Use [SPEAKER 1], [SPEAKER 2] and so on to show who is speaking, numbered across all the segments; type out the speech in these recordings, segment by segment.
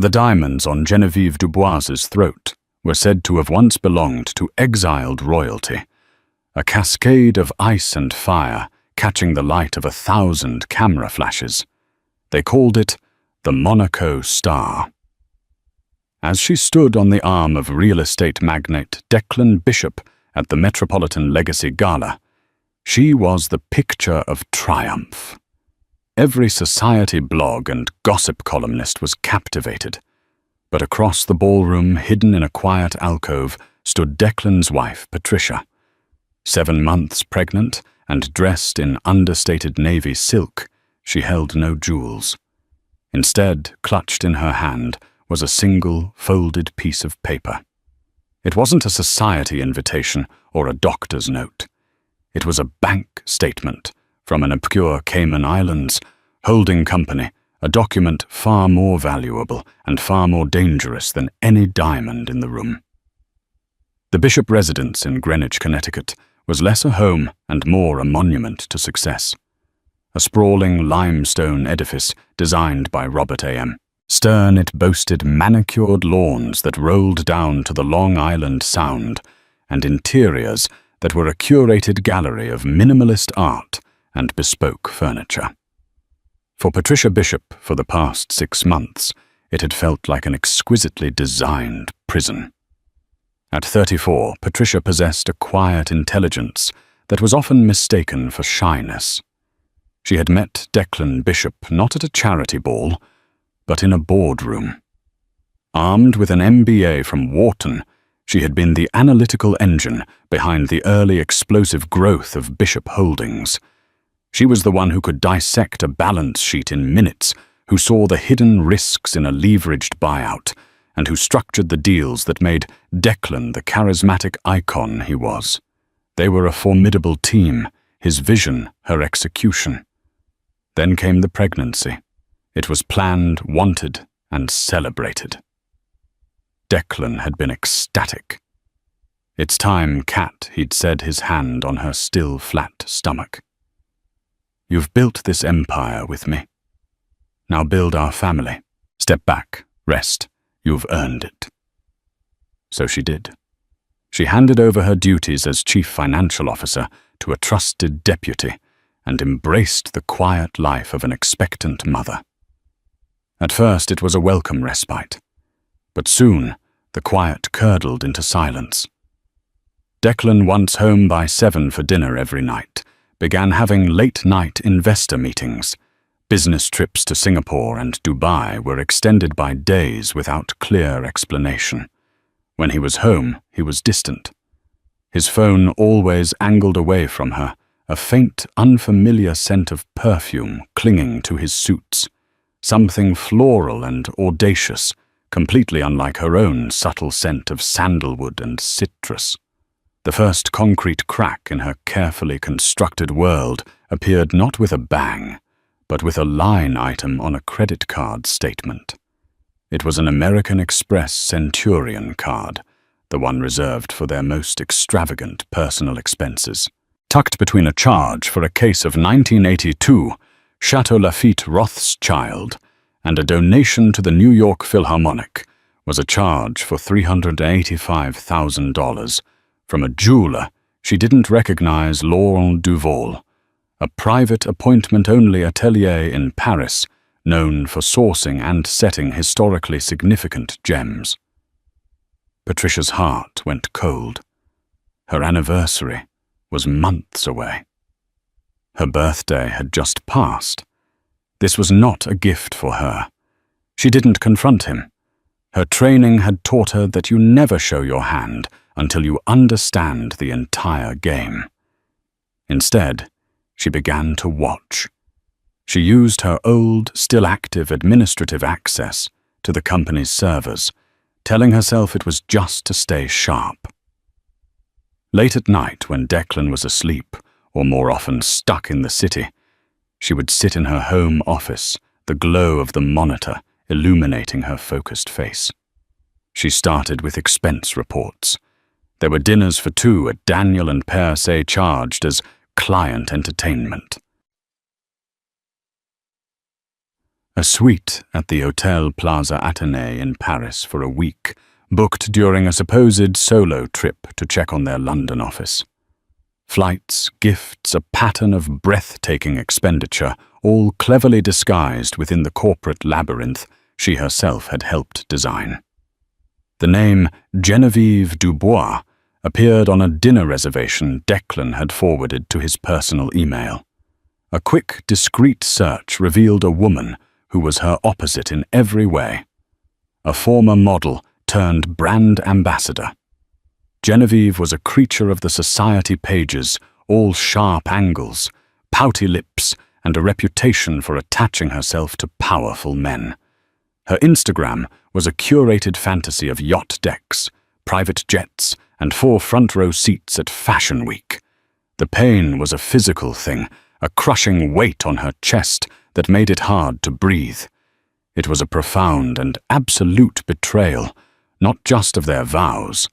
[SPEAKER 1] The diamonds on Geneviève Dubois's throat were said to have once belonged to exiled royalty, a cascade of ice and fire catching the light of 1,000 camera flashes. They called it the Monaco Star. As she stood on the arm of real estate magnate Declan Bishop at the Metropolitan Legacy Gala, she was the picture of triumph. Every society blog and gossip columnist was captivated, but across the ballroom, hidden in a quiet alcove, stood Declan's wife, Patricia. 7 months pregnant and dressed in understated navy silk, she held no jewels. Instead, clutched in her hand, was a single, folded piece of paper. It wasn't a society invitation or a doctor's note. It was a bank statement from an obscure Cayman Islands holding company, a document far more valuable and far more dangerous than any diamond in the room. The Bishop residence in Greenwich, Connecticut, was less a home and more a monument to success. A sprawling limestone edifice designed by Robert A.M. Stern, it boasted manicured lawns that rolled down to the Long Island Sound and interiors that were a curated gallery of minimalist art and bespoke furniture. For Patricia Bishop, for the past 6 months, it had felt like an exquisitely designed prison. At 34, Patricia possessed a quiet intelligence that was often mistaken for shyness. She had met Declan Bishop not at a charity ball, but in a boardroom. Armed with an MBA from Wharton, she had been the analytical engine behind the early explosive growth of Bishop Holdings. She was the one who could dissect a balance sheet in minutes, who saw the hidden risks in a leveraged buyout, and who structured the deals that made Declan the charismatic icon he was. They were a formidable team, his vision, her execution. Then came the pregnancy. It was planned, wanted, and celebrated. Declan had been ecstatic. "It's time, Cat," he'd said, his hand on her still flat stomach. "You've built this empire with me. Now build our family. Step back, rest. You've earned it." So she did. She handed over her duties as chief financial officer to a trusted deputy and embraced the quiet life of an expectant mother. At first it was a welcome respite, but soon the quiet curdled into silence. Declan, once home by 7 for dinner every night, began having late-night investor meetings. Business trips to Singapore and Dubai were extended by days without clear explanation. When he was home, he was distant. His phone always angled away from her, a faint, unfamiliar scent of perfume clinging to his suits, something floral and audacious, completely unlike her own subtle scent of sandalwood and citrus. The first concrete crack in her carefully constructed world appeared not with a bang, but with a line item on a credit card statement. It was an American Express Centurion card, the one reserved for their most extravagant personal expenses. Tucked between a charge for a case of 1982 Chateau Lafite Rothschild and a donation to the New York Philharmonic was a charge for $385,000 from a jeweler she didn't recognize, Laurent Duval, a private appointment-only atelier in Paris known for sourcing and setting historically significant gems. Patricia's heart went cold. Her anniversary was months away. Her birthday had just passed. This was not a gift for her. She didn't confront him. Her training had taught her that you never show your hand until you understand the entire game. Instead, she began to watch. She used her old, still active administrative access to the company's servers, telling herself it was just to stay sharp. Late at night, when Declan was asleep, or more often stuck in the city, she would sit in her home office, the glow of the monitor illuminating her focused face. She started with expense reports. There were dinners for 2 at Daniel and Percé charged as client entertainment. A suite at the Hotel Plaza Athénée in Paris for a week, booked during a supposed solo trip to check on their London office. Flights, gifts, a pattern of breathtaking expenditure, all cleverly disguised within the corporate labyrinth she herself had helped design. The name Geneviève Dubois appeared on a dinner reservation Declan had forwarded to his personal email. A quick, discreet search revealed a woman who was her opposite in every way. A former model turned brand ambassador. Geneviève was a creature of the society pages, all sharp angles, pouty lips, and a reputation for attaching herself to powerful men. Her Instagram was a curated fantasy of yacht decks, private jets, and 4 front-row seats at Fashion Week. The pain was a physical thing, a crushing weight on her chest that made it hard to breathe. It was a profound and absolute betrayal, not just of their vows,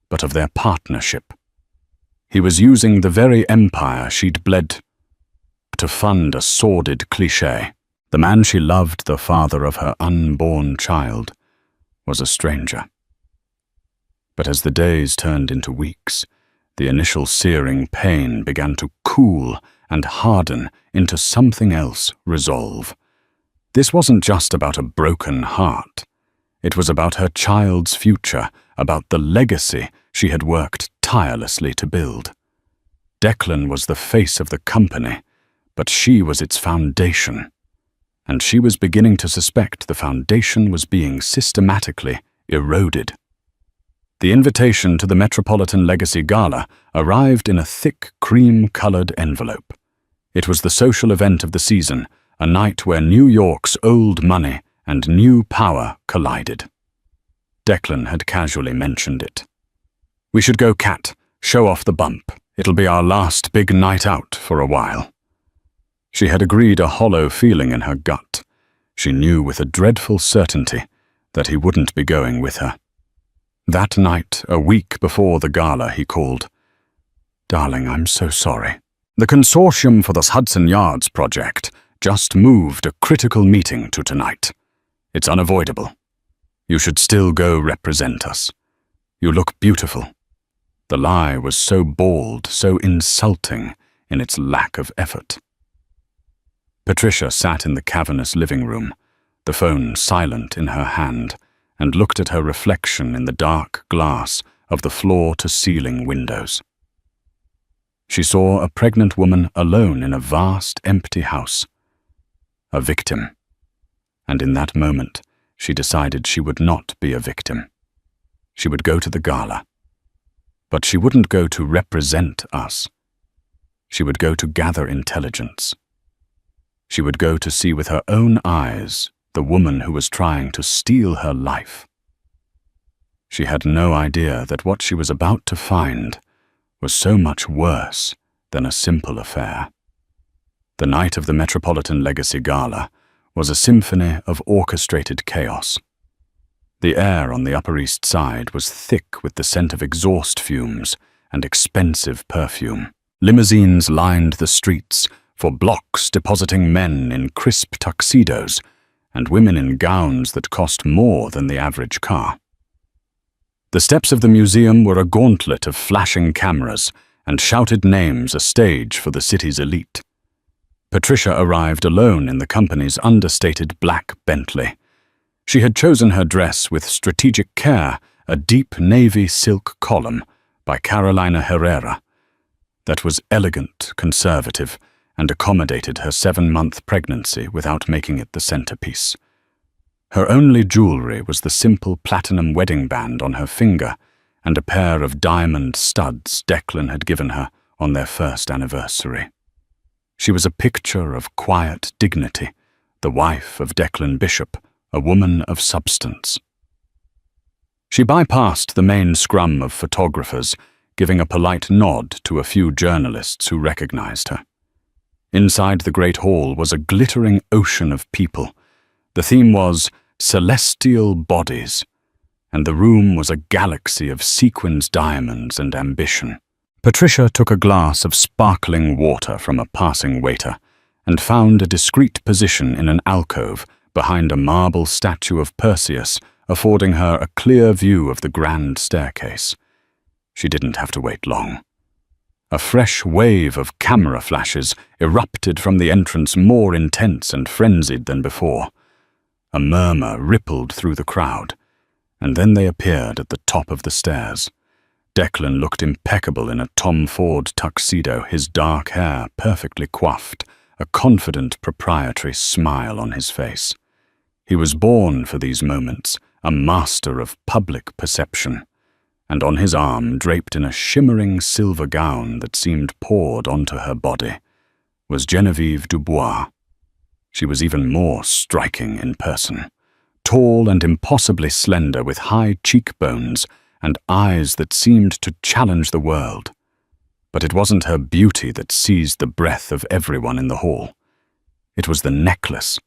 [SPEAKER 1] but of their partnership. He was using the very empire she'd bled to fund a sordid cliché. The man she loved, the father of her unborn child, was a stranger. But as the days turned into weeks, the initial searing pain began to cool and harden into something else, resolve. This wasn't just about a broken heart. It was about her child's future, about the legacy she had worked tirelessly to build. Declan was the face of the company, but she was its foundation. And she was beginning to suspect the foundation was being systematically eroded. The invitation to the Metropolitan Legacy Gala arrived in a thick, cream-colored envelope. It was the social event of the season, a night where New York's old money and new power collided. Declan had casually mentioned it. "We should go, Kat. Show off the bump. It'll be our last big night out for a while." She had agreed, a hollow feeling in her gut. She knew with a dreadful certainty that he wouldn't be going with her. That night, a week before the gala, he called. "Darling, I'm so sorry. The consortium for the Hudson Yards project just moved a critical meeting to tonight. It's unavoidable. You should still go represent us. You look beautiful." The lie was so bald, so insulting in its lack of effort. Patricia sat in the cavernous living room, the phone silent in her hand, and looked at her reflection in the dark glass of the floor-to-ceiling windows. She saw a pregnant woman alone in a vast, empty house. A victim. And in that moment, she decided she would not be a victim. She would go to the gala. But she wouldn't go to represent us. She would go to gather intelligence. She would go to see with her own eyes the woman who was trying to steal her life. She had no idea that what she was about to find was so much worse than a simple affair. The night of the Metropolitan Legacy Gala was a symphony of orchestrated chaos. The air on the Upper East Side was thick with the scent of exhaust fumes and expensive perfume. Limousines lined the streets, for blocks depositing men in crisp tuxedos and women in gowns that cost more than the average car. The steps of the museum were a gauntlet of flashing cameras and shouted names, a stage for the city's elite. Patricia arrived alone in the company's understated black Bentley. She had chosen her dress with strategic care, a deep navy silk column by Carolina Herrera that was elegant, conservative, and accommodated her 7-month pregnancy without making it the centerpiece. Her only jewelry was the simple platinum wedding band on her finger and a pair of diamond studs Declan had given her on their first anniversary. She was a picture of quiet dignity, the wife of Declan Bishop, a woman of substance. She bypassed the main scrum of photographers, giving a polite nod to a few journalists who recognized her. Inside the great hall was a glittering ocean of people. The theme was celestial bodies, and the room was a galaxy of sequins, diamonds, and ambition. Patricia took a glass of sparkling water from a passing waiter and found a discreet position in an alcove behind a marble statue of Perseus, affording her a clear view of the grand staircase. She didn't have to wait long. A fresh wave of camera flashes erupted from the entrance, more intense and frenzied than before. A murmur rippled through the crowd, and then they appeared at the top of the stairs. Declan looked impeccable in a Tom Ford tuxedo, his dark hair perfectly coiffed, a confident proprietary smile on his face. He was born for these moments, a master of public perception, and on his arm, draped in a shimmering silver gown that seemed poured onto her body, was Genevieve Dubois. She was even more striking in person, tall and impossibly slender, with high cheekbones and eyes that seemed to challenge the world. But it wasn't her beauty that seized the breath of everyone in the hall. It was the necklace.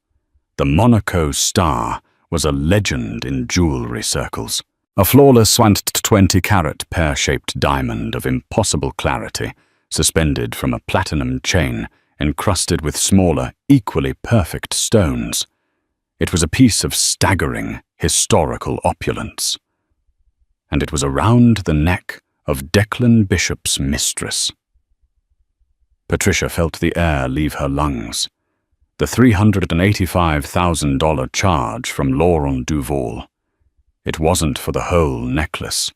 [SPEAKER 1] The Monaco star was a legend in jewelry circles. A flawless 20-carat pear-shaped diamond of impossible clarity, suspended from a platinum chain encrusted with smaller, equally perfect stones. It was a piece of staggering, historical opulence. And it was around the neck of Declan Bishop's mistress. Patricia felt the air leave her lungs. The $385,000 charge from Laurent Duval. It wasn't for the whole necklace.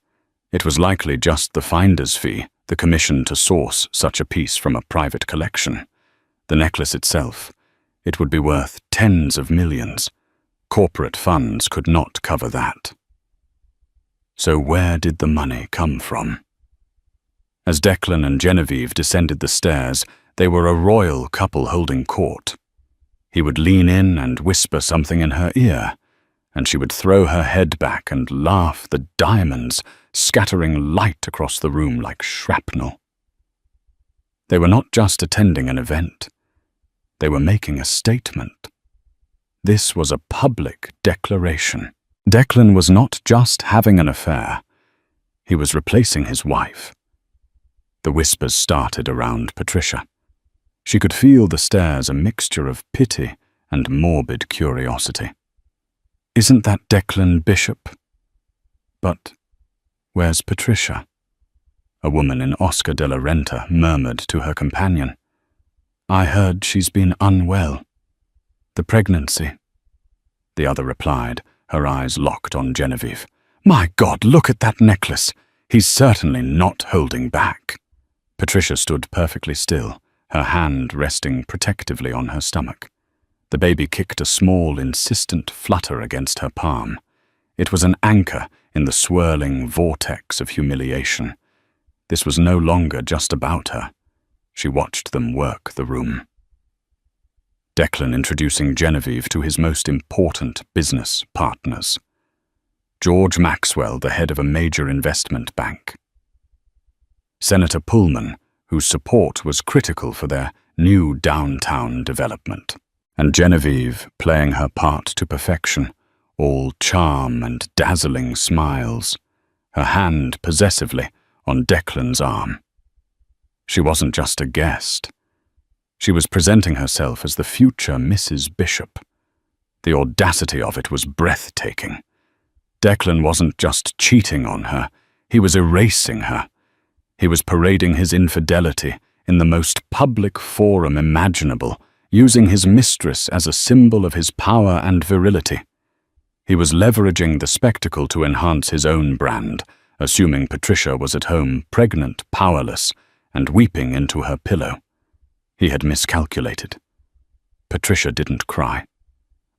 [SPEAKER 1] It was likely just the finder's fee, the commission to source such a piece from a private collection. The necklace itself, it would be worth tens of millions. Corporate funds could not cover that. So where did the money come from? As Declan and Genevieve descended the stairs, they were a royal couple holding court. He would lean in and whisper something in her ear, and she would throw her head back and laugh, the diamonds scattering light across the room like shrapnel. They were not just attending an event. They were making a statement. This was a public declaration. Declan was not just having an affair. He was replacing his wife. The whispers started around Patricia. She could feel the stares, a mixture of pity and morbid curiosity. Isn't that Declan Bishop? But where's Patricia? A woman in Oscar de la Renta murmured to her companion. I heard she's been unwell. The pregnancy. The other replied, her eyes locked on Genevieve. My God, look at that necklace. He's certainly not holding back. Patricia stood perfectly still, her hand resting protectively on her stomach. The baby kicked a small, insistent flutter against her palm. It was an anchor in the swirling vortex of humiliation. This was no longer just about her. She watched them work the room. Declan introducing Genevieve to his most important business partners. George Maxwell, the head of a major investment bank. Senator Pullman, whose support was critical for their new downtown development. And Genevieve playing her part to perfection, all charm and dazzling smiles, her hand possessively on Declan's arm. She wasn't just a guest. She was presenting herself as the future Mrs. Bishop. The audacity of it was breathtaking. Declan wasn't just cheating on her, he was erasing her. He was parading his infidelity in the most public forum imaginable, using his mistress as a symbol of his power and virility. He was leveraging the spectacle to enhance his own brand, assuming Patricia was at home pregnant, powerless, and weeping into her pillow. He had miscalculated. Patricia didn't cry.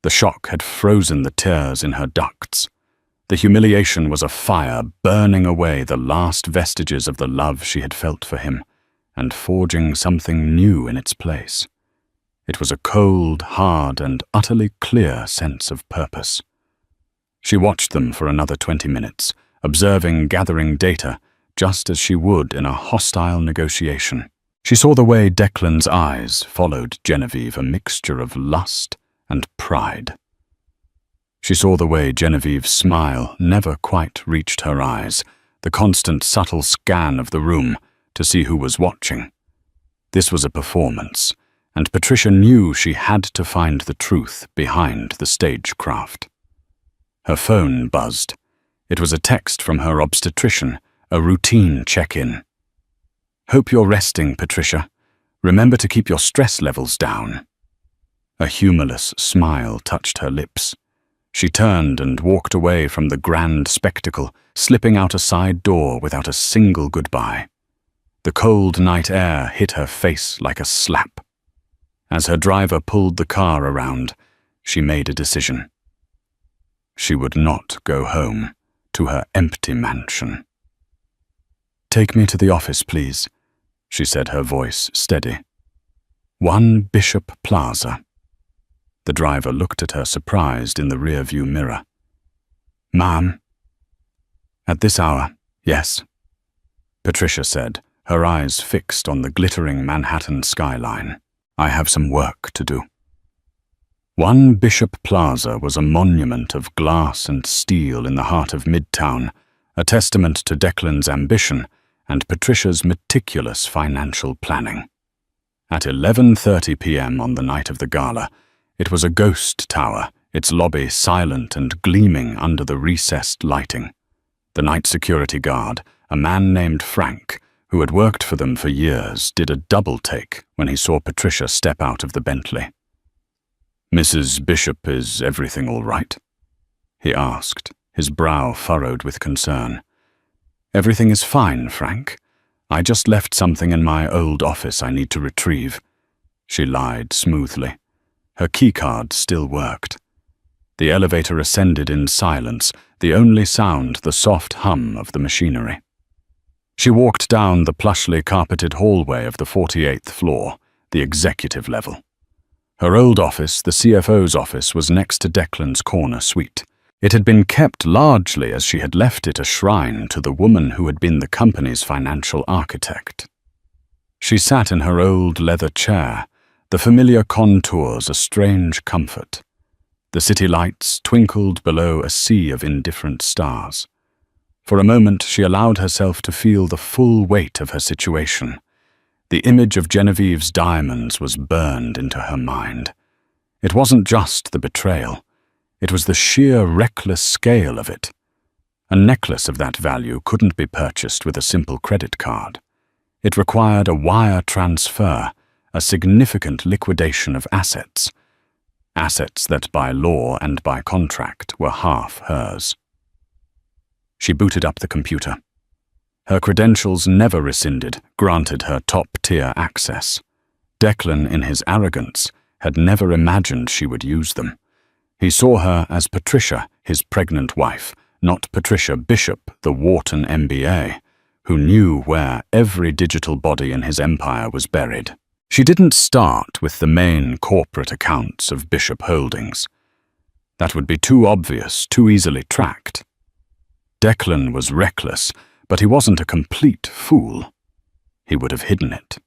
[SPEAKER 1] The shock had frozen the tears in her ducts. The humiliation was a fire burning away the last vestiges of the love she had felt for him, and forging something new in its place. It was a cold, hard, and utterly clear sense of purpose. She watched them for another 20 minutes, observing, gathering data, just as she would in a hostile negotiation. She saw the way Declan's eyes followed Genevieve, a mixture of lust and pride. She saw the way Genevieve's smile never quite reached her eyes, the constant subtle scan of the room to see who was watching. This was a performance, and Patricia knew she had to find the truth behind the stagecraft. Her phone buzzed. It was a text from her obstetrician, a routine check-in. "Hope you're resting, Patricia. Remember to keep your stress levels down." A humorless smile touched her lips. She turned and walked away from the grand spectacle, slipping out a side door without a single goodbye. The cold night air hit her face like a slap. As her driver pulled the car around, she made a decision. She would not go home to her empty mansion. "Take me to the office, please," she said, her voice steady. "1 Bishop Plaza." The driver looked at her surprised in the rear-view mirror. "Ma'am?" "At this hour, yes," Patricia said, her eyes fixed on the glittering Manhattan skyline. "I have some work to do." 1 Bishop Plaza was a monument of glass and steel in the heart of Midtown, a testament to Declan's ambition and Patricia's meticulous financial planning. At 11:30 p.m. on the night of the gala, it was a ghost tower, its lobby silent and gleaming under the recessed lighting. The night security guard, a man named Frank, who had worked for them for years, did a double-take when he saw Patricia step out of the Bentley. "Mrs. Bishop, is everything all right?" he asked, his brow furrowed with concern. "Everything is fine, Frank. I just left something in my old office I need to retrieve," she lied smoothly. Her keycard still worked. The elevator ascended in silence, the only sound the soft hum of the machinery. She walked down the plushly carpeted hallway of the 48th floor, the executive level. Her old office, the CFO's office, was next to Declan's corner suite. It had been kept largely as she had left it, a shrine to the woman who had been the company's financial architect. She sat in her old leather chair, the familiar contours a strange comfort. The city lights twinkled below a sea of indifferent stars. For a moment she allowed herself to feel the full weight of her situation. The image of Genevieve's diamonds was burned into her mind. It wasn't just the betrayal. It was the sheer reckless scale of it. A necklace of that value couldn't be purchased with a simple credit card. It required a wire transfer, a significant liquidation of assets. Assets that by law and by contract were half hers. She booted up the computer. Her credentials never rescinded, granted her top-tier access. Declan, in his arrogance, had never imagined she would use them. He saw her as Patricia, his pregnant wife, not Patricia Bishop, the Wharton MBA, who knew where every digital body in his empire was buried. She didn't start with the main corporate accounts of Bishop Holdings. That would be too obvious, too easily tracked. Declan was reckless, but he wasn't a complete fool. He would have hidden it.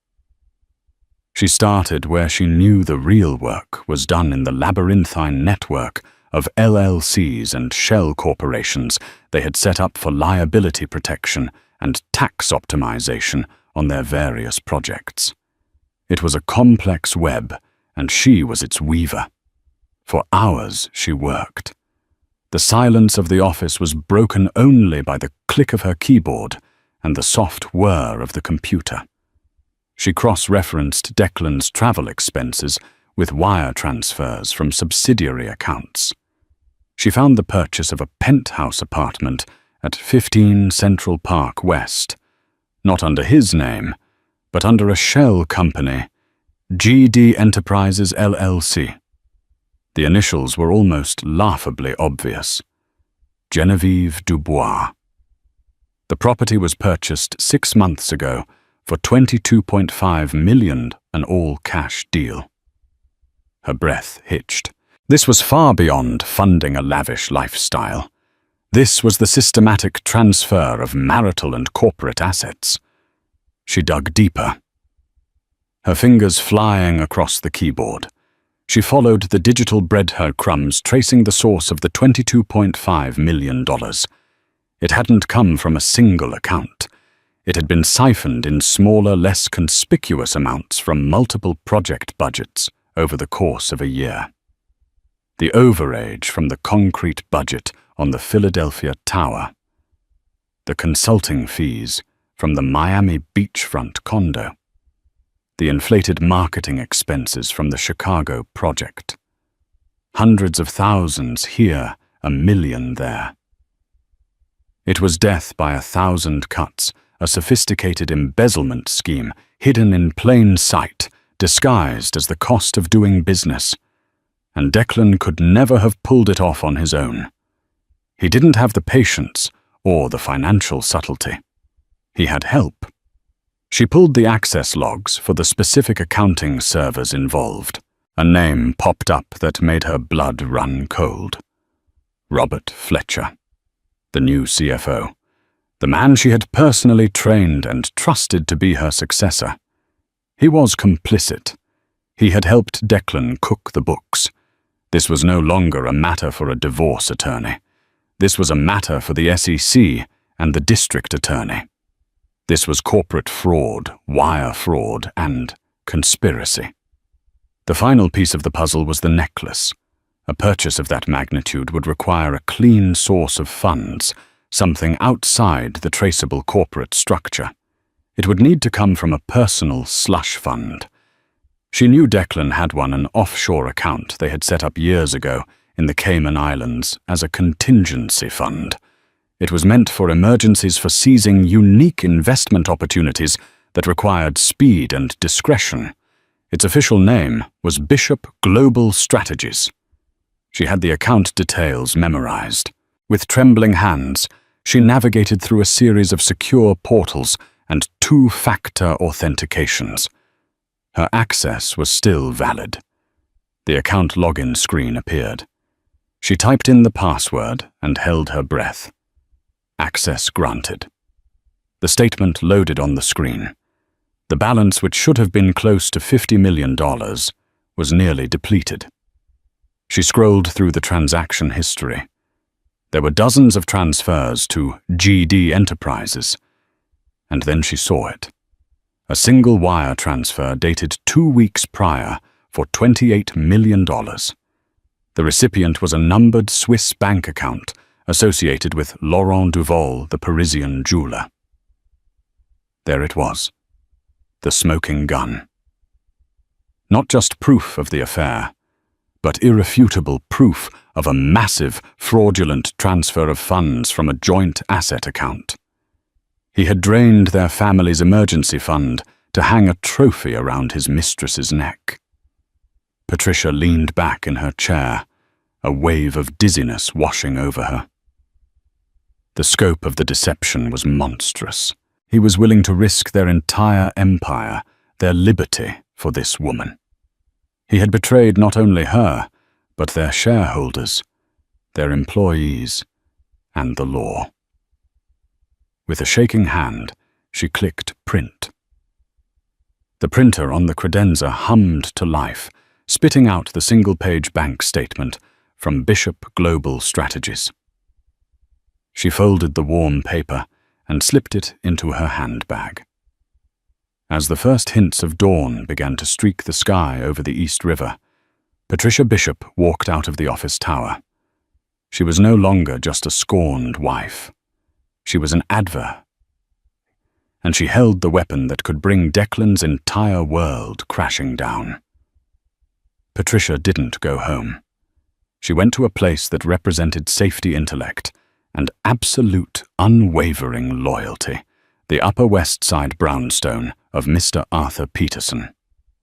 [SPEAKER 1] She started where she knew the real work was done in the labyrinthine network of LLCs and shell corporations they had set up for liability protection and tax optimization on their various projects. It was a complex web, and she was its weaver. For hours she worked. The silence of the office was broken only by the click of her keyboard and the soft whir of the computer. She cross-referenced Declan's travel expenses with wire transfers from subsidiary accounts. She found the purchase of a penthouse apartment at 15 Central Park West, not under his name, but under a shell company, GD Enterprises LLC. The initials were almost laughably obvious. Genevieve Dubois. The property was purchased 6 months ago for $22.5 million, an all-cash deal. Her breath hitched. This was far beyond funding a lavish lifestyle. This was the systematic transfer of marital and corporate assets. She dug deeper. Her fingers flying across the keyboard. She followed the digital breadcrumbs tracing the source of the $22.5 million. It hadn't come from a single account. It had been siphoned in smaller, less conspicuous amounts from multiple project budgets over the course of a year. The overage from the concrete budget on the Philadelphia Tower. The consulting fees from the Miami beachfront condo. The inflated marketing expenses from the Chicago project. Hundreds of thousands here, a million there. It was death by 1,000 cuts, a sophisticated embezzlement scheme hidden in plain sight, disguised as the cost of doing business. And Declan could never have pulled it off on his own. He didn't have the patience or the financial subtlety. He had help. She pulled the access logs for the specific accounting servers involved. A name popped up that made her blood run cold. Robert Fletcher, the new CFO. The man she had personally trained and trusted to be her successor. He was complicit. He had helped Declan cook the books. This was no longer a matter for a divorce attorney. This was a matter for the SEC and the district attorney. This was corporate fraud, wire fraud, and conspiracy. The final piece of the puzzle was the necklace. A purchase of that magnitude would require a clean source of funds, something outside the traceable corporate structure. It would need to come from a personal slush fund. She knew Declan had an offshore account they had set up years ago in the Cayman Islands as a contingency fund. It was meant for emergencies for seizing unique investment opportunities that required speed and discretion. Its official name was Bishop Global Strategies. She had the account details memorized. With trembling hands, she navigated through a series of secure portals and two-factor authentications. Her access was still valid. The account login screen appeared. She typed in the password and held her breath. Access granted. The statement loaded on the screen. The balance, which should have been close to $50 million, was nearly depleted. She scrolled through the transaction history. There were dozens of transfers to GD Enterprises. And then she saw it. A single wire transfer dated 2 weeks prior for $28 million. The recipient was a numbered Swiss bank account associated with Laurent Duval, the Parisian jeweler. There it was. The smoking gun. Not just proof of the affair, but irrefutable proof of a massive, fraudulent transfer of funds from a joint asset account. He had drained their family's emergency fund to hang a trophy around his mistress's neck. Patricia leaned back in her chair, a wave of dizziness washing over her. The scope of the deception was monstrous. He was willing to risk their entire empire, their liberty, for this woman. He had betrayed not only her, but their shareholders, their employees, and the law. With a shaking hand, she clicked print. The printer on the credenza hummed to life, spitting out the single-page bank statement from Bishop Global Strategies. She folded the warm paper and slipped it into her handbag. As the first hints of dawn began to streak the sky over the East River, Patricia Bishop walked out of the office tower. She was no longer just a scorned wife. She was an adver, and she held the weapon that could bring Declan's entire world crashing down. Patricia didn't go home. She went to a place that represented safety intellect and absolute, unwavering loyalty, the Upper West Side brownstone of Mr. Arthur Peterson.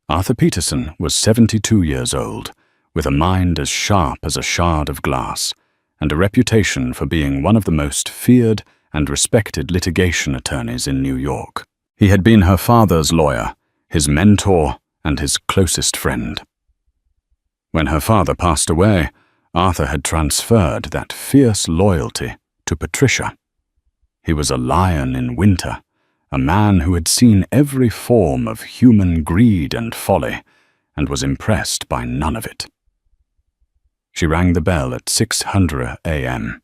[SPEAKER 1] Arthur Peterson was 72 years old, with a mind as sharp as a shard of glass, and a reputation for being one of the most feared and respected litigation attorneys in New York. He had been her father's lawyer, his mentor, and his closest friend. When her father passed away, Arthur had transferred that fierce loyalty to Patricia. He was a lion in winter, a man who had seen every form of human greed and folly, and was impressed by none of it. She rang the bell at 6:00 a.m.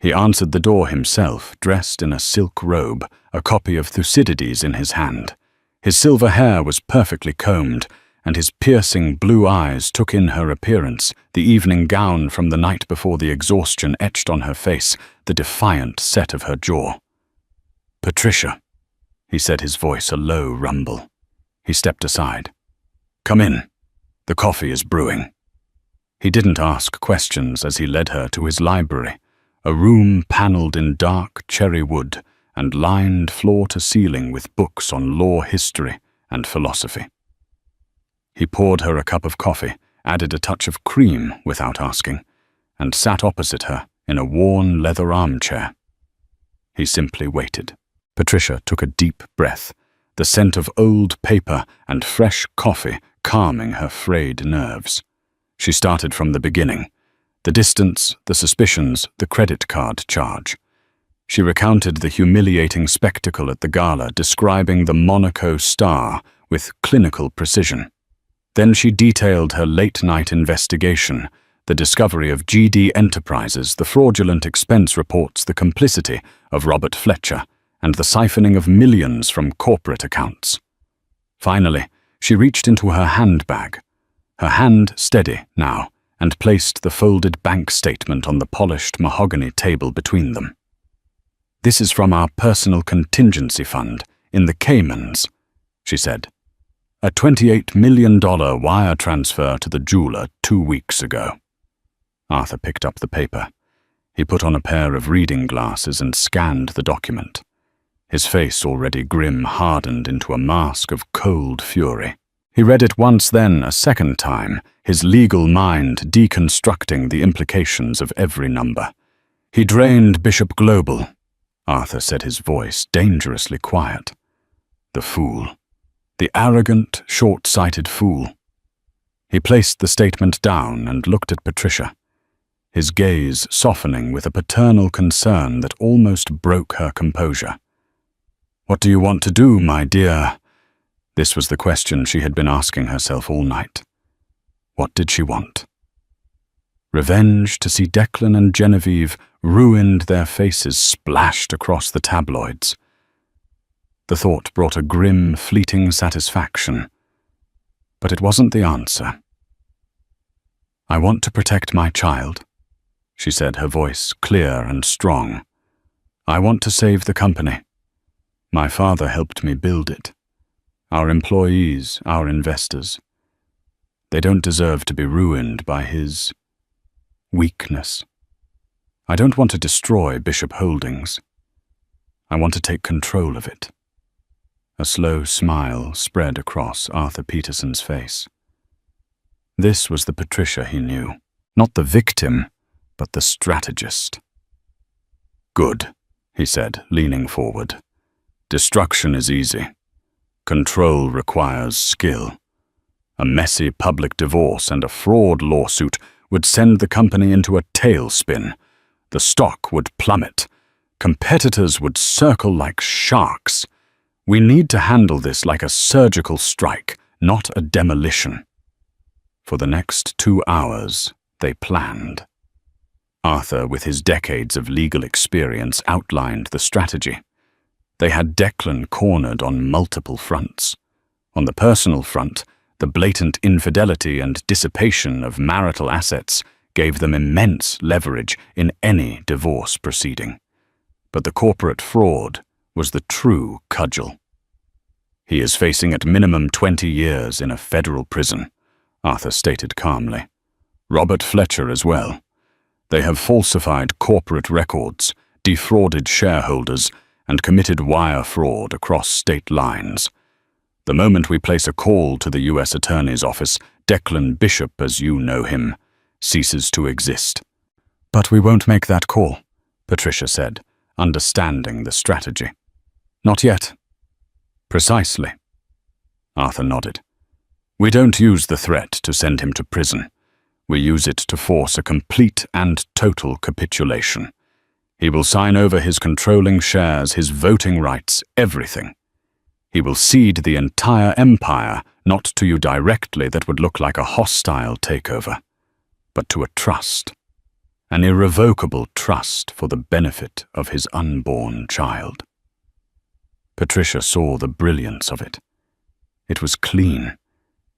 [SPEAKER 1] He answered the door himself, dressed in a silk robe, a copy of Thucydides in his hand. His silver hair was perfectly combed, and his piercing blue eyes took in her appearance, the evening gown from the night before the exhaustion etched on her face, the defiant set of her jaw. "Patricia," he said, his voice a low rumble. He stepped aside. "Come in. The coffee is brewing." He didn't ask questions as he led her to his library, a room panelled in dark cherry wood and lined floor to ceiling with books on law history and philosophy. He poured her a cup of coffee, added a touch of cream without asking, and sat opposite her in a worn leather armchair. He simply waited. Patricia took a deep breath, the scent of old paper and fresh coffee calming her frayed nerves. She started from the beginning. The distance, the suspicions, the credit card charge. She recounted the humiliating spectacle at the Gala, describing the Monaco star with clinical precision. Then she detailed her late-night investigation, the discovery of GD Enterprises, the fraudulent expense reports, the complicity of Robert Fletcher, and the siphoning of millions from corporate accounts. Finally, she reached into her handbag, her hand steady now, and placed the folded bank statement on the polished mahogany table between them. "This is from our personal contingency fund in the Caymans," she said. "A $28 million wire transfer to the jeweler 2 weeks ago." Arthur picked up the paper. He put on a pair of reading glasses and scanned the document. His face, already grim, hardened into a mask of cold fury. He read it once, then a second time, his legal mind deconstructing the implications of every number. "He drained Bishop Global," Arthur said, his voice dangerously quiet. "The fool. The arrogant, short-sighted fool." He placed the statement down and looked at Patricia, his gaze softening with a paternal concern that almost broke her composure. "What do you want to do, my dear?" This was the question she had been asking herself all night. What did she want? Revenge to see Declan and Genevieve ruined, their faces splashed across the tabloids. The thought brought a grim, fleeting satisfaction. But it wasn't the answer. "I want to protect my child," she said, her voice clear and strong. "I want to save the company. My father helped me build it. Our employees, our investors. They don't deserve to be ruined by his weakness. I don't want to destroy Bishop Holdings. I want to take control of it." A slow smile spread across Arthur Peterson's face. This was the Patricia he knew, not the victim, but the strategist. "Good," he said, leaning forward. "Destruction is easy. Control requires skill. A messy public divorce and a fraud lawsuit would send the company into a tailspin. The stock would plummet. Competitors would circle like sharks. We need to handle this like a surgical strike, not a demolition." For the next 2 hours, they planned. Arthur, with his decades of legal experience, outlined the strategy. They had Declan cornered on multiple fronts. On the personal front, the blatant infidelity and dissipation of marital assets gave them immense leverage in any divorce proceeding. But the corporate fraud was the true cudgel. "He is facing at minimum 20 years in a federal prison," Arthur stated calmly. "Robert Fletcher as well. They have falsified corporate records, defrauded shareholders, and committed wire fraud across state lines. The moment we place a call to the U.S. Attorney's Office, Declan Bishop, as you know him, ceases to exist." "But we won't make that call," Patricia said, understanding the strategy. "Not yet." "Precisely." Arthur nodded. "We don't use the threat to send him to prison. We use it to force a complete and total capitulation. He will sign over his controlling shares, his voting rights, everything. He will cede the entire empire, not to you directly, that would look like a hostile takeover, but to a trust. an irrevocable trust for the benefit of his unborn child. Patricia saw the brilliance of it. It was clean.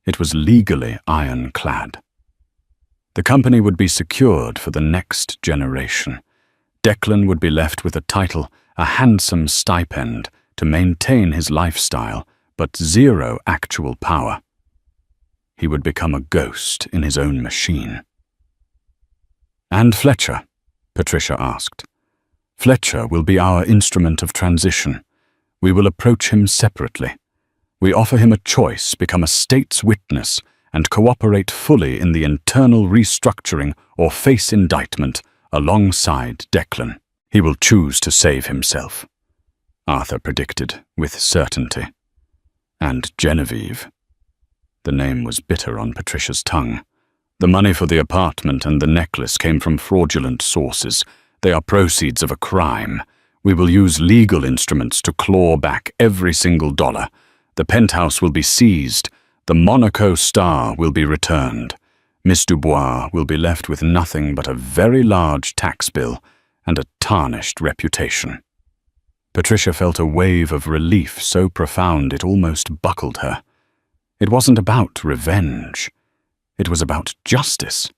[SPEAKER 1] It was legally ironclad. The company would be secured for the next generation. Declan would be left with a title, a handsome stipend to maintain his lifestyle, but zero actual power. He would become a ghost in his own machine. "And Fletcher?" Patricia asked. "Fletcher will be our instrument of transition. We will approach him separately. We offer him a choice: become a state's witness and cooperate fully in the internal restructuring or face indictment alongside Declan. He will choose to save himself," Arthur predicted with certainty. "And Genevieve." The name was bitter on Patricia's tongue. "The money for the apartment and the necklace came from fraudulent sources. They are proceeds of a crime. We will use legal instruments to claw back every single dollar. The penthouse will be seized. The Monaco Star will be returned. Miss Dubois will be left with nothing but a very large tax bill and a tarnished reputation." Patricia felt a wave of relief so profound it almost buckled her. It wasn't about revenge. It was about justice.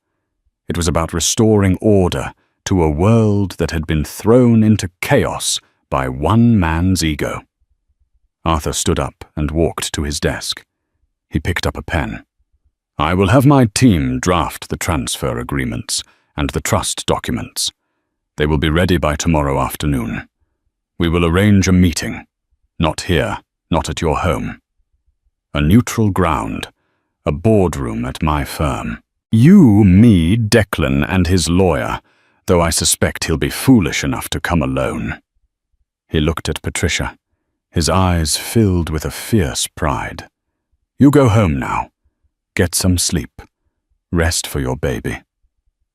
[SPEAKER 1] It was about restoring order to a world that had been thrown into chaos by one man's ego. Arthur stood up and walked to his desk. He picked up a pen. "I will have my team draft the transfer agreements and the trust documents. They will be ready by tomorrow afternoon. We will arrange a meeting. Not here, not at your home. A neutral ground, a boardroom at my firm. You, me, Declan, and his lawyer, though I suspect he'll be foolish enough to come alone." He looked at Patricia, his eyes filled with a fierce pride. "You go home now. Get some sleep. Rest for your baby.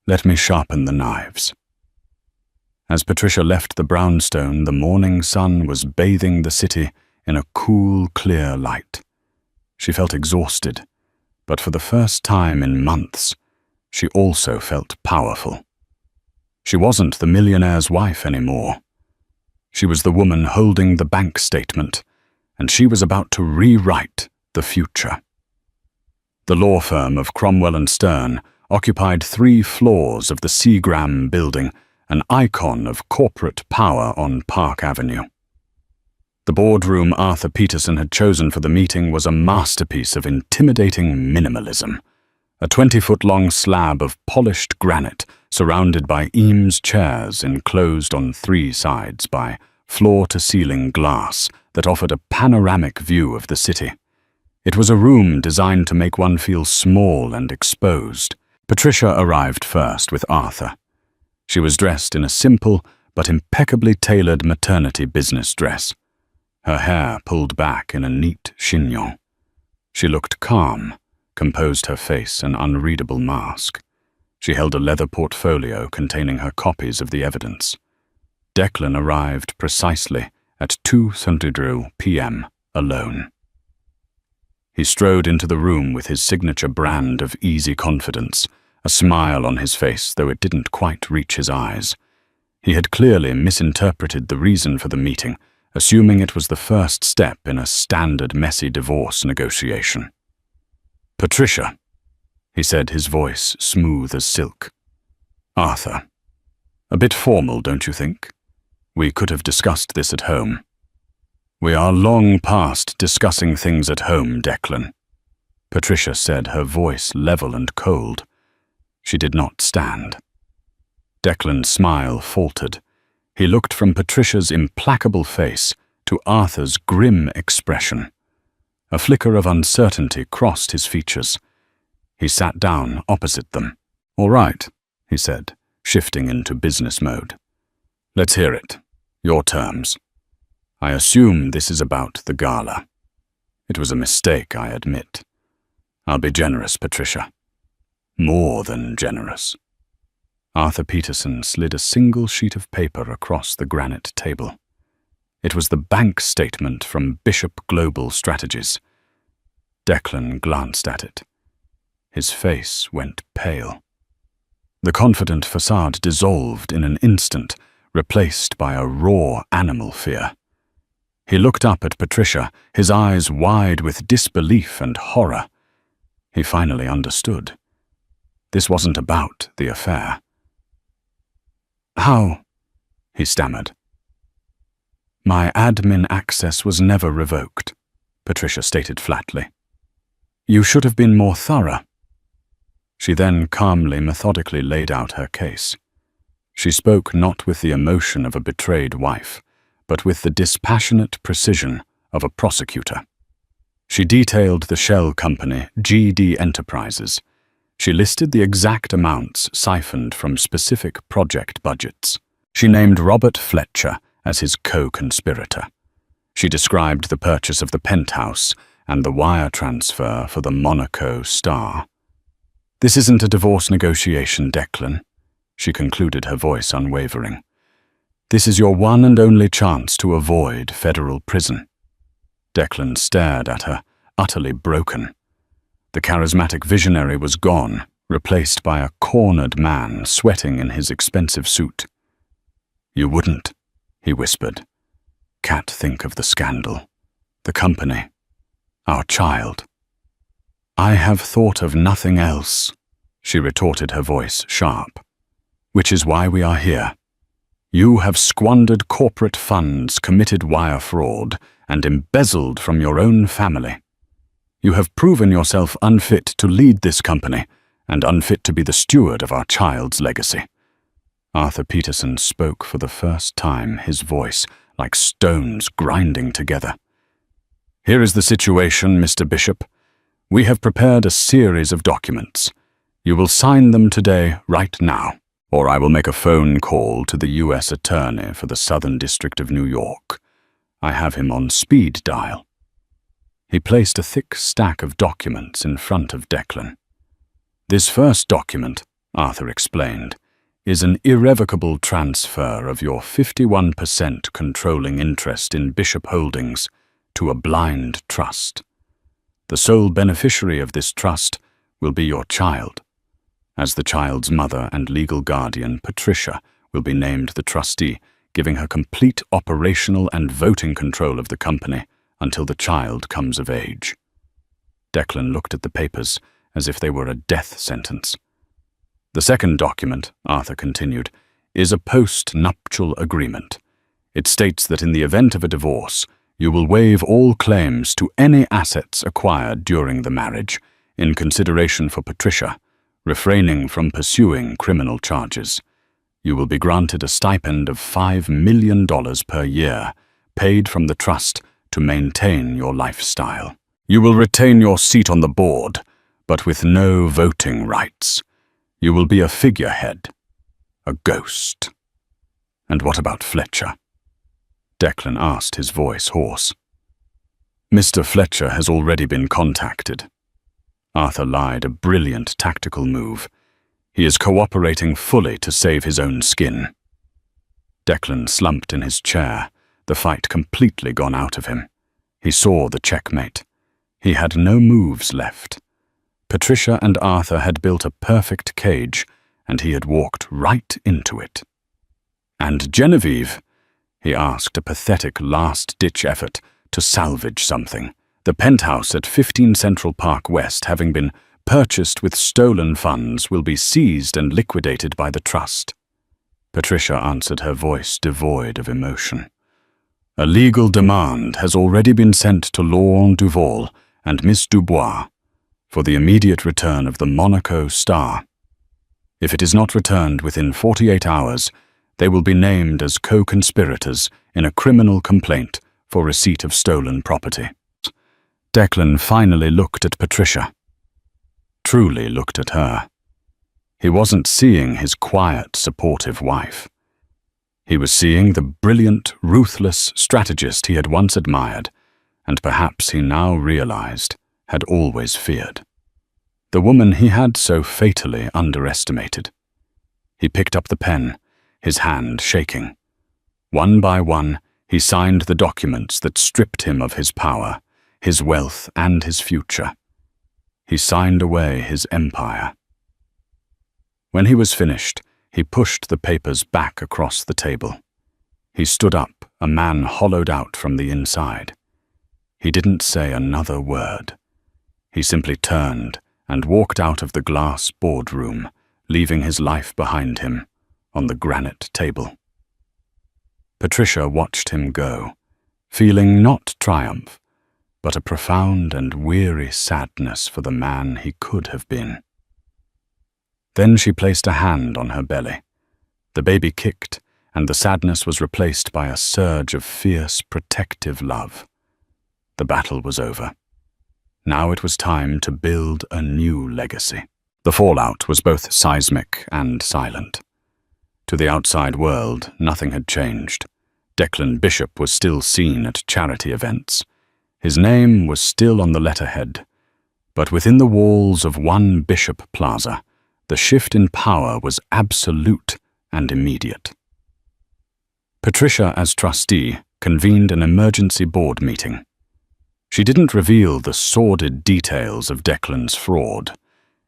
[SPEAKER 1] Let me sharpen the knives." As Patricia left the brownstone, the morning sun was bathing the city in a cool, clear light. She felt exhausted, but for the first time in months, she also felt powerful. She wasn't the millionaire's wife anymore. She was the woman holding the bank statement, and she was about to rewrite the future. The law firm of Cromwell and Stern occupied 3 floors of the Seagram building, an icon of corporate power on Park Avenue. The boardroom Arthur Peterson had chosen for the meeting was a masterpiece of intimidating minimalism. A 20-foot-long slab of polished granite surrounded by Eames chairs enclosed on 3 sides by floor-to-ceiling glass that offered a panoramic view of the city. It was a room designed to make one feel small and exposed. Patricia arrived first with Arthur. She was dressed in a simple but impeccably tailored maternity business dress, her hair pulled back in a neat chignon. She looked calm, composed her face an unreadable mask. She held a leather portfolio containing her copies of the evidence. Declan arrived precisely at 2:00 p.m. alone. He strode into the room with his signature brand of easy confidence, a smile on his face, though it didn't quite reach his eyes. He had clearly misinterpreted the reason for the meeting, assuming it was the first step in a standard messy divorce negotiation. "Patricia," he said, his voice smooth as silk. "Arthur. A bit formal, don't you think? We could have discussed this at home." "We are long past discussing things at home, Declan," Patricia said, her voice level and cold. She did not stand. Declan's smile faltered. He looked from Patricia's implacable face to Arthur's grim expression. A flicker of uncertainty crossed his features. He sat down opposite them. "All right," he said, shifting into business mode. "Let's hear it. Your terms. I assume this is about the gala. It was a mistake, I admit. I'll be generous, Patricia. More than generous." Arthur Peterson slid a single sheet of paper across the granite table. It was the bank statement from Bishop Global Strategies. Declan glanced at it. His face went pale. The confident facade dissolved in an instant, replaced by a raw animal fear. He looked up at Patricia, his eyes wide with disbelief and horror. He finally understood. This wasn't about the affair. "How?" he stammered. "My admin access was never revoked," Patricia stated flatly. "You should have been more thorough." She then calmly, methodically laid out her case. She spoke not with the emotion of a betrayed wife, but with the dispassionate precision of a prosecutor. She detailed the shell company, GD Enterprises. She listed the exact amounts siphoned from specific project budgets. She named Robert Fletcher as his co-conspirator. She described the purchase of the penthouse and the wire transfer for the Monaco Star. "This isn't a divorce negotiation, Declan," she concluded, her voice unwavering. "This is your one and only chance to avoid federal prison." Declan stared at her, utterly broken. The charismatic visionary was gone, replaced by a cornered man sweating in his expensive suit. "You wouldn't," he whispered. "Cat, think of the scandal, the company, our child." "I have thought of nothing else," she retorted, her voice sharp. "Which is why we are here. You have squandered corporate funds, committed wire fraud, and embezzled from your own family. You have proven yourself unfit to lead this company and unfit to be the steward of our child's legacy." Arthur Peterson spoke for the first time, his voice like stones grinding together. "Here is the situation, Mr. Bishop. We have prepared a series of documents. You will sign them today, right now, or I will make a phone call to the U.S. Attorney for the Southern District of New York. I have him on speed dial." He placed a thick stack of documents in front of Declan. "This first document," Arthur explained, "is an irrevocable transfer of your 51% controlling interest in Bishop Holdings to a blind trust. The sole beneficiary of this trust will be your child. As the child's mother and legal guardian, Patricia will be named the trustee, giving her complete operational and voting control of the company until the child comes of age." Declan looked at the papers as if they were a death sentence. "The second document," Arthur continued, "is a post-nuptial agreement. It states that in the event of a divorce, you will waive all claims to any assets acquired during the marriage in consideration for Patricia, refraining from pursuing criminal charges. You will be granted a stipend of $5 million per year, paid from the trust to maintain your lifestyle. You will retain your seat on the board, but with no voting rights. You will be a figurehead, a ghost." "And what about Fletcher?" Declan asked, his voice hoarse. "Mr. Fletcher has already been contacted." Arthur lied, a brilliant tactical move. "He is cooperating fully to save his own skin." Declan slumped in his chair, the fight completely gone out of him. He saw the checkmate. He had no moves left. Patricia and Arthur had built a perfect cage, and he had walked right into it. "And Genevieve?" he asked, a pathetic last-ditch effort to salvage something. "The penthouse at 15 Central Park West, having been purchased with stolen funds, will be seized and liquidated by the trust." Patricia answered, her voice devoid of emotion. "A legal demand has already been sent to Laurent Duval and Miss Dubois for the immediate return of the Monaco Star. If it is not returned within 48 hours, they will be named as co-conspirators in a criminal complaint for receipt of stolen property." Declan finally looked at Patricia. Truly looked at her. He wasn't seeing his quiet, supportive wife. He was seeing the brilliant, ruthless strategist he had once admired, and perhaps he now realized had always feared. The woman he had so fatally underestimated. He picked up the pen, his hand shaking. One by one, he signed the documents that stripped him of his power, his wealth, and his future. He signed away his empire. When he was finished, he pushed the papers back across the table. He stood up, a man hollowed out from the inside. He didn't say another word. He simply turned and walked out of the glass boardroom, leaving his life behind him on the granite table. Patricia watched him go, feeling not triumph, but a profound and weary sadness for the man he could have been. Then she placed a hand on her belly. The baby kicked, and the sadness was replaced by a surge of fierce, protective love. The battle was over. Now it was time to build a new legacy. The fallout was both seismic and silent. To the outside world, nothing had changed. Declan Bishop was still seen at charity events. His name was still on the letterhead. But within the walls of One Bishop Plaza, the shift in power was absolute and immediate. Patricia, as trustee, convened an emergency board meeting. She didn't reveal the sordid details of Declan's fraud.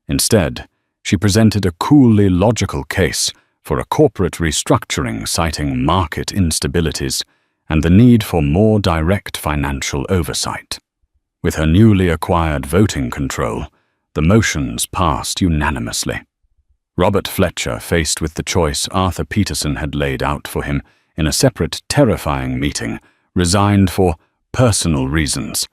[SPEAKER 1] Instead, she presented a coolly logical case for a corporate restructuring, citing market instabilities and the need for more direct financial oversight. With her newly acquired voting control, the motions passed unanimously. Robert Fletcher, faced with the choice Arthur Peterson had laid out for him in a separate, terrifying meeting, resigned for personal reasons,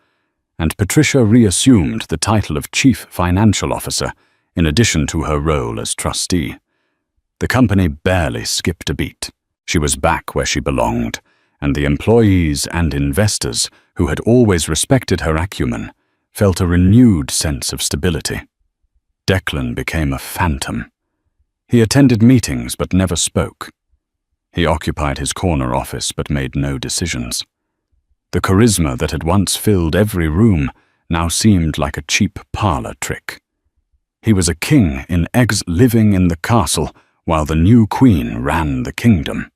[SPEAKER 1] and Patricia reassumed the title of Chief Financial Officer in addition to her role as trustee. The company barely skipped a beat. She was back where she belonged, and the employees and investors, who had always respected her acumen, felt a renewed sense of stability. Declan became a phantom. He attended meetings but never spoke. He occupied his corner office but made no decisions. The charisma that had once filled every room now seemed like a cheap parlor trick. He was a king in eggs living in the castle while the new queen ran the kingdom.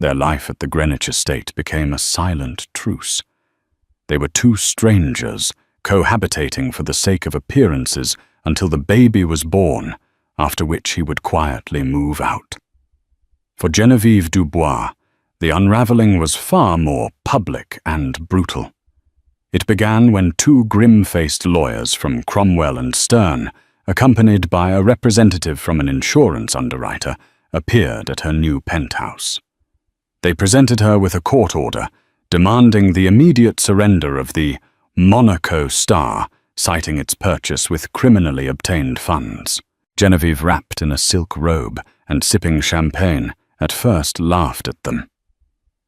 [SPEAKER 1] Their life at the Greenwich estate became a silent truce. They were two strangers cohabitating for the sake of appearances until the baby was born, after which he would quietly move out. For Genevieve Dubois, the unraveling was far more public and brutal. It began when two grim-faced lawyers from Cromwell and Stern, accompanied by a representative from an insurance underwriter, appeared at her new penthouse. They presented her with a court order demanding the immediate surrender of the Monaco Star, citing its purchase with criminally obtained funds. Genevieve, wrapped in a silk robe and sipping champagne, at first laughed at them.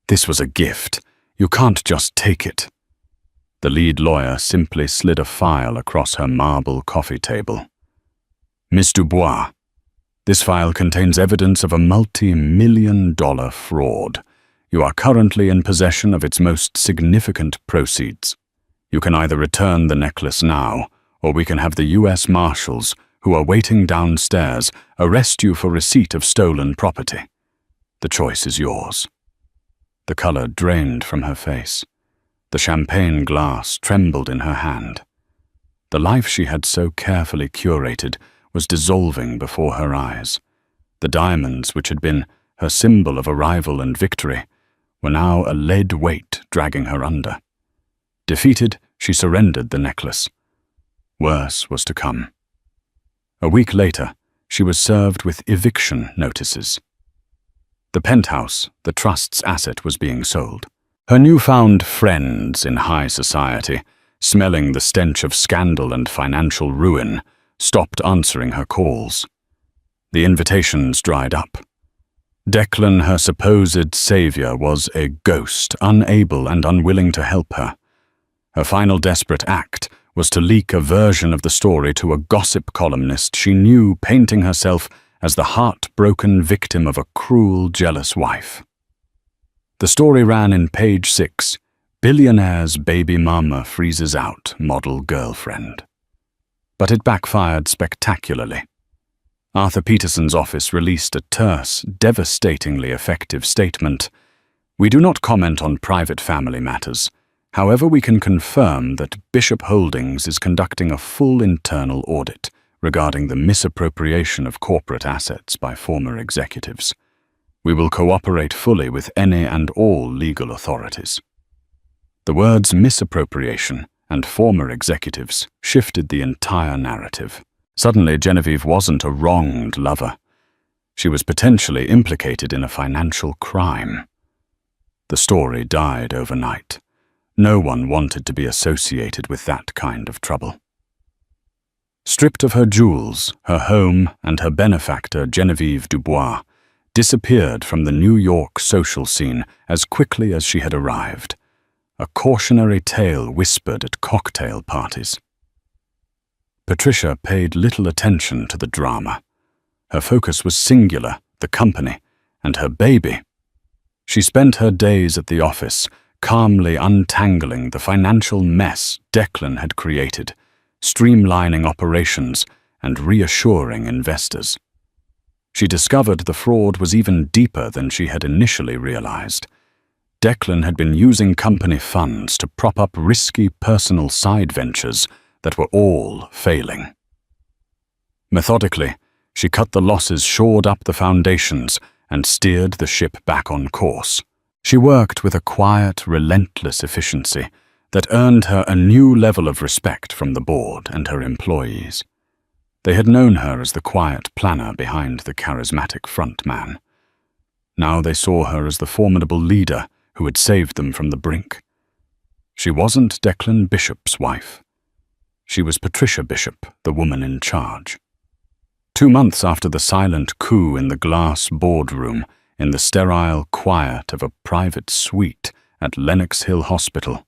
[SPEAKER 1] "This was a gift. You can't just take it." The lead lawyer simply slid a file across her marble coffee table. "Miss Dubois, this file contains evidence of a multi-million-dollar fraud. You are currently in possession of its most significant proceeds. You can either return the necklace now, or we can have the U.S. Marshals, who are waiting downstairs, arrest you for receipt of stolen property. The choice is yours." The color drained from her face. The champagne glass trembled in her hand. The life she had so carefully curated was dissolving before her eyes. The diamonds, which had been her symbol of arrival and victory, were now a lead weight dragging her under. Defeated, she surrendered the necklace. Worse was to come. A week later, she was served with eviction notices. The penthouse, the trust's asset, was being sold. Her newfound friends in high society, smelling the stench of scandal and financial ruin, stopped answering her calls. The invitations dried up. Declan, her supposed savior, was a ghost, unable and unwilling to help her. Her final desperate act was to leak a version of the story to a gossip columnist she knew, painting herself as the heartbroken victim of a cruel, jealous wife. The story ran in page 6, "Billionaire's baby mama freezes out, model girlfriend." But it backfired spectacularly. Arthur Peterson's office released a terse, devastatingly effective statement. "We do not comment on private family matters. However, we can confirm that Bishop Holdings is conducting a full internal audit, regarding the misappropriation of corporate assets by former executives. We will cooperate fully with any and all legal authorities. The words misappropriation and former executives shifted the entire narrative. Suddenly, Genevieve wasn't a wronged lover. She was potentially implicated in a financial crime. The story died overnight. No one wanted to be associated with that kind of trouble. Stripped of her jewels, her home, and her benefactor, Genevieve Dubois, disappeared from the New York social scene as quickly as she had arrived. A cautionary tale whispered at cocktail parties. Patricia paid little attention to the drama. Her focus was singular, the company, and her baby. She spent her days at the office, calmly untangling the financial mess Declan had created, streamlining operations and reassuring investors. She discovered the fraud was even deeper than she had initially realized. Declan had been using company funds to prop up risky personal side ventures that were all failing. Methodically, she cut the losses, shored up the foundations, and steered the ship back on course. She worked with a quiet, relentless efficiency that earned her a new level of respect from the board and her employees. They had known her as the quiet planner behind the charismatic front man. Now they saw her as the formidable leader who had saved them from the brink. She wasn't Declan Bishop's wife. She was Patricia Bishop, the woman in charge. 2 months after the silent coup in the glass boardroom, in the sterile quiet of a private suite at Lenox Hill Hospital,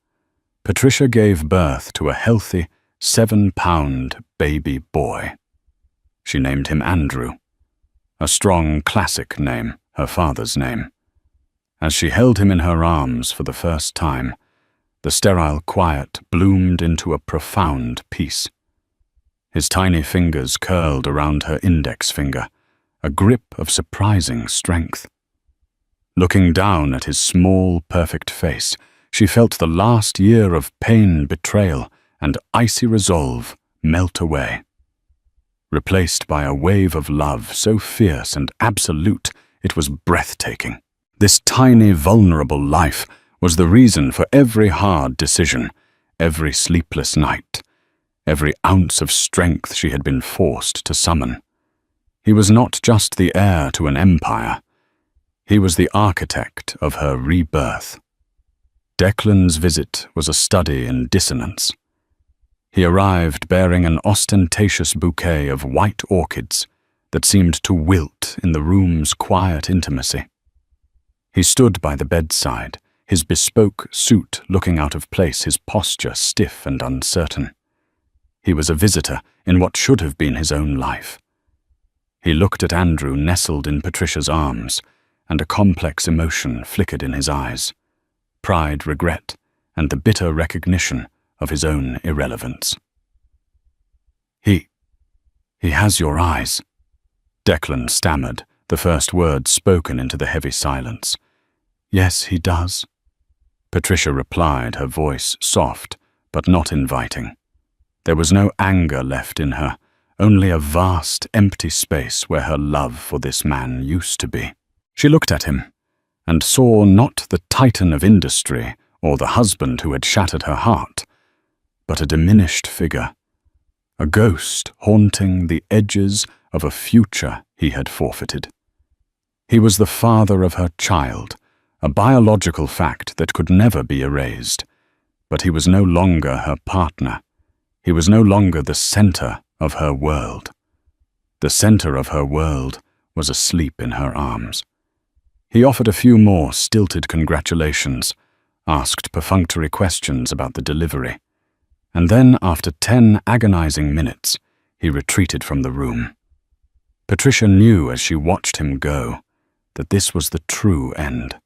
[SPEAKER 1] Patricia gave birth to a healthy 7-pound baby boy. She named him Andrew, a strong classic name, her father's name. As she held him in her arms for the first time, the sterile quiet bloomed into a profound peace. His tiny fingers curled around her index finger, a grip of surprising strength. Looking down at his small, perfect face, she felt the last year of pain, betrayal, and icy resolve melt away, replaced by a wave of love so fierce and absolute it was breathtaking. This tiny, vulnerable life was the reason for every hard decision, every sleepless night, every ounce of strength she had been forced to summon. He was not just the heir to an empire. He was the architect of her rebirth. Declan's visit was a study in dissonance. He arrived bearing an ostentatious bouquet of white orchids that seemed to wilt in the room's quiet intimacy. He stood by the bedside, his bespoke suit looking out of place, his posture stiff and uncertain. He was a visitor in what should have been his own life. He looked at Andrew nestled in Patricia's arms, and a complex emotion flickered in his eyes: pride, regret, and the bitter recognition of his own irrelevance. He has your eyes," Declan stammered, the first words spoken into the heavy silence. "Yes, he does," Patricia replied, her voice soft but not inviting. There was no anger left in her, only a vast, empty space where her love for this man used to be. She looked at him and saw not the titan of industry or the husband who had shattered her heart, but a diminished figure, a ghost haunting the edges of a future he had forfeited. He was the father of her child, a biological fact that could never be erased, but he was no longer her partner. He was no longer the center of her world. The center of her world was asleep in her arms. He offered a few more stilted congratulations, asked perfunctory questions about the delivery, and then, after 10 agonizing minutes, he retreated from the room. Patricia knew as she watched him go that this was the true end.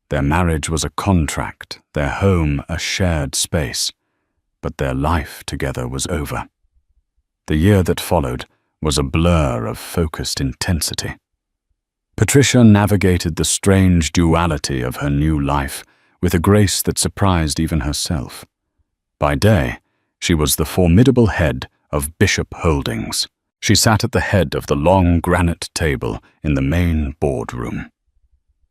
[SPEAKER 1] Their marriage was a contract, their home a shared space, but their life together was over. The year that followed was a blur of focused intensity. Patricia navigated the strange duality of her new life with a grace that surprised even herself. By day, she was the formidable head of Bishop Holdings. She sat at the head of the long granite table in the main boardroom,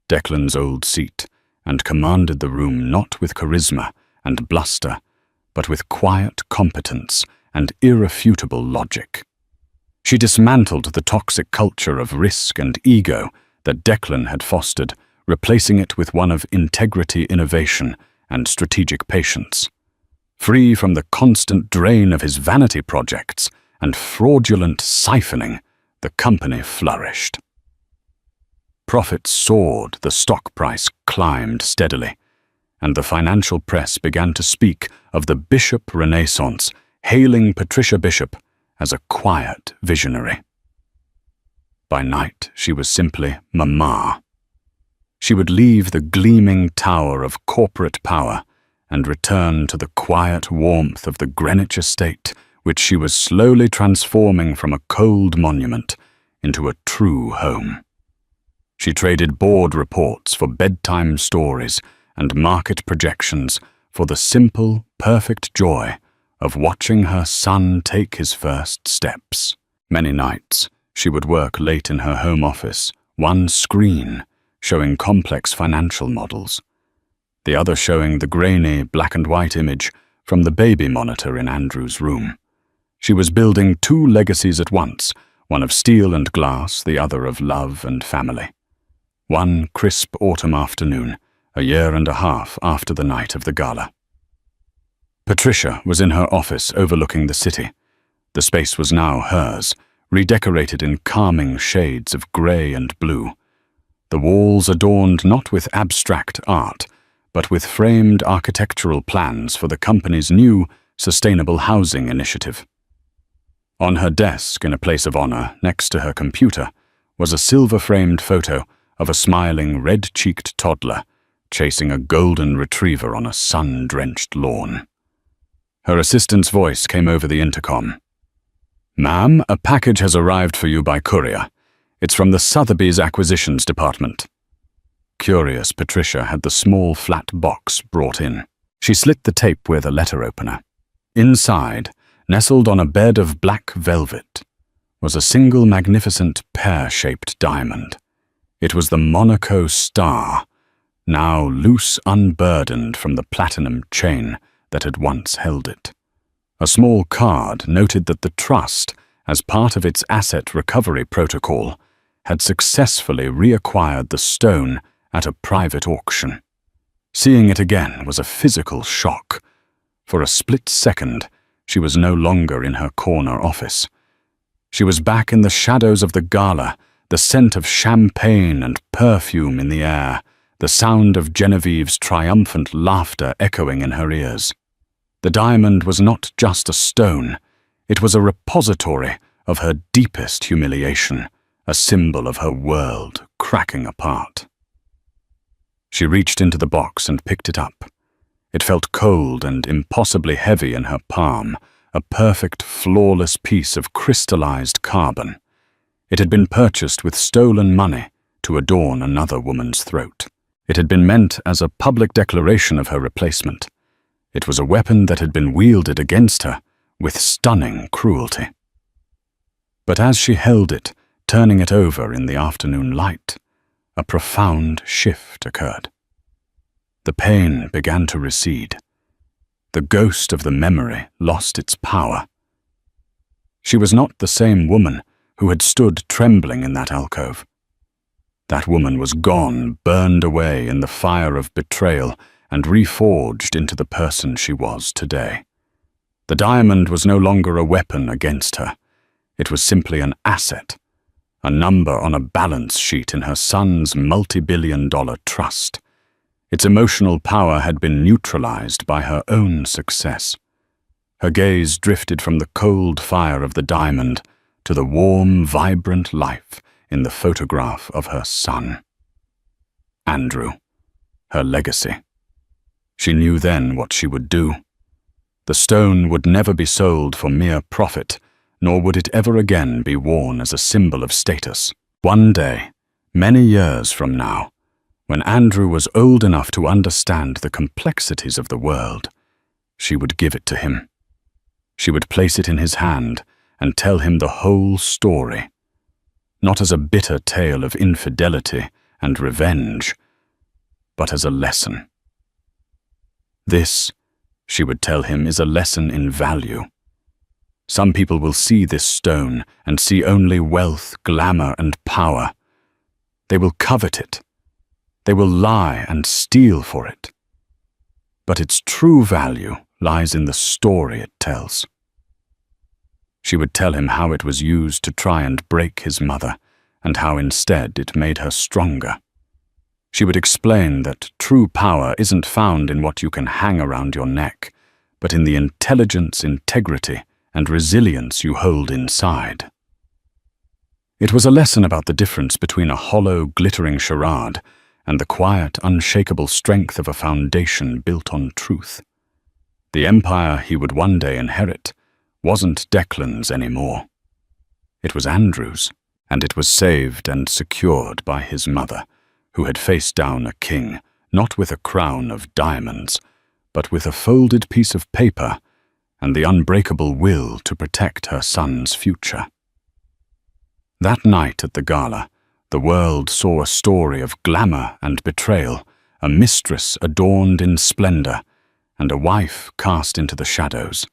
[SPEAKER 1] Declan's old seat, and commanded the room not with charisma and bluster, but with quiet competence and irrefutable logic. She dismantled the toxic culture of risk and ego that Declan had fostered, replacing it with one of integrity, innovation, and strategic patience. Free from the constant drain of his vanity projects and fraudulent siphoning, the company flourished. Profits soared, the stock price climbed steadily, and the financial press began to speak of the Bishop Renaissance, hailing Patricia Bishop as a quiet visionary. By night, she was simply Mama. She would leave the gleaming tower of corporate power and return to the quiet warmth of the Greenwich estate, which she was slowly transforming from a cold monument into a true home. She traded board reports for bedtime stories and market projections for the simple, perfect joy of watching her son take his first steps. Many nights, she would work late in her home office, one screen showing complex financial models, the other showing the grainy black and white image from the baby monitor in Andrew's room. She was building two legacies at once, one of steel and glass, the other of love and family. One crisp autumn afternoon, a year and a half after the night of the gala. Patricia was in her office overlooking the city. The space was now hers, redecorated in calming shades of grey and blue. The walls adorned not with abstract art, but with framed architectural plans for the company's new sustainable housing initiative. On her desk, in a place of honor next to her computer, was a silver-framed photo of a smiling, red-cheeked toddler chasing a golden retriever on a sun-drenched lawn. Her assistant's voice came over the intercom. "Ma'am, a package has arrived for you by courier. It's from the Sotheby's Acquisitions Department." Curious, Patricia had the small flat box brought in. She slit the tape with a letter opener. Inside, nestled on a bed of black velvet, was a single magnificent pear-shaped diamond. It was the Monaco star, now loose unburdened from the platinum chain that had once held it. A small card noted that the trust, as part of its asset recovery protocol, had successfully reacquired the stone at a private auction. Seeing it again was a physical shock. For a split second, she was no longer in her corner office. She was back in the shadows of the gala, the scent of champagne and perfume in the air, the sound of Genevieve's triumphant laughter echoing in her ears. The diamond was not just a stone, it was a repository of her deepest humiliation, a symbol of her world cracking apart. She reached into the box and picked it up. It felt cold and impossibly heavy in her palm, a perfect, flawless piece of crystallized carbon. It had been purchased with stolen money to adorn another woman's throat. It had been meant as a public declaration of her replacement. It was a weapon that had been wielded against her with stunning cruelty. But as she held it, turning it over in the afternoon light, a profound shift occurred. The pain began to recede. The ghost of the memory lost its power. She was not the same woman who had stood trembling in that alcove. That woman was gone, burned away in the fire of betrayal, and reforged into the person she was today. The diamond was no longer a weapon against her. It was simply an asset, a number on a balance sheet in her son's multi-billion-dollar trust. Its emotional power had been neutralized by her own success. Her gaze drifted from the cold fire of the diamond to the warm, vibrant life in the photograph of her son. Andrew, her legacy. She knew then what she would do. The stone would never be sold for mere profit, nor would it ever again be worn as a symbol of status. One day, many years from now, when Andrew was old enough to understand the complexities of the world, she would give it to him. She would place it in his hand and tell him the whole story, not as a bitter tale of infidelity and revenge, but as a lesson. This, she would tell him, is a lesson in value. Some people will see this stone and see only wealth, glamour, and power. They will covet it. They will lie and steal for it. But its true value lies in the story it tells. She would tell him how it was used to try and break his mother, and how instead it made her stronger. She would explain that true power isn't found in what you can hang around your neck, but in the intelligence, integrity, and resilience you hold inside. It was a lesson about the difference between a hollow, glittering charade and the quiet, unshakable strength of a foundation built on truth. The empire he would one day inherit wasn't Declan's anymore. It was Andrew's, and it was saved and secured by his mother, who had faced down a king, not with a crown of diamonds, but with a folded piece of paper and the unbreakable will to protect her son's future. That night at the gala, the world saw a story of glamour and betrayal, a mistress adorned in splendor, and a wife cast into the shadows.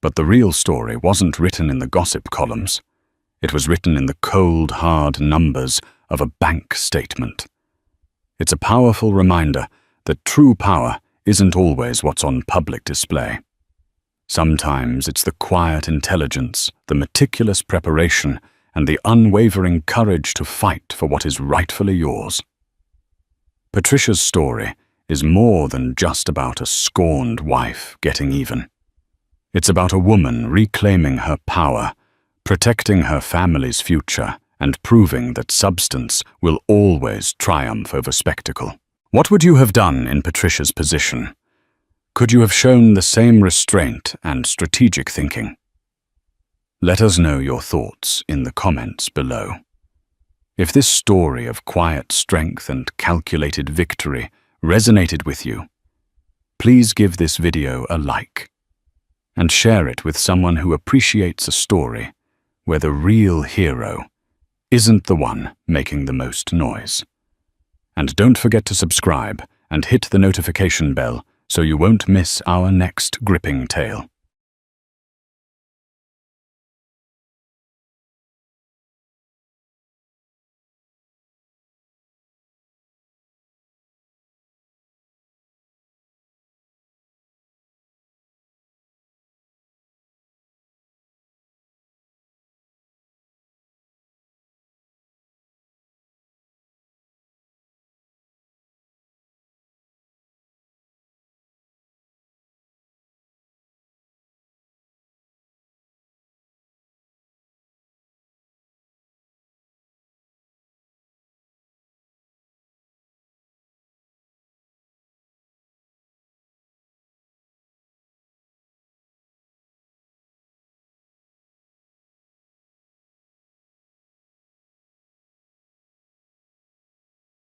[SPEAKER 1] But the real story wasn't written in the gossip columns. It was written in the cold, hard numbers of a bank statement. It's a powerful reminder that true power isn't always what's on public display. Sometimes it's the quiet intelligence, the meticulous preparation, and the unwavering courage to fight for what is rightfully yours. Patricia's story is more than just about a scorned wife getting even. It's about a woman reclaiming her power, protecting her family's future, and proving that substance will always triumph over spectacle. What would you have done in Patricia's position? Could you have shown the same restraint and strategic thinking? Let us know your thoughts in the comments below. If this story of quiet strength and calculated victory resonated with you, please give this video a like and share it with someone who appreciates a story where the real hero isn't the one making the most noise. And don't forget to subscribe and hit the notification bell so you won't miss our next gripping tale.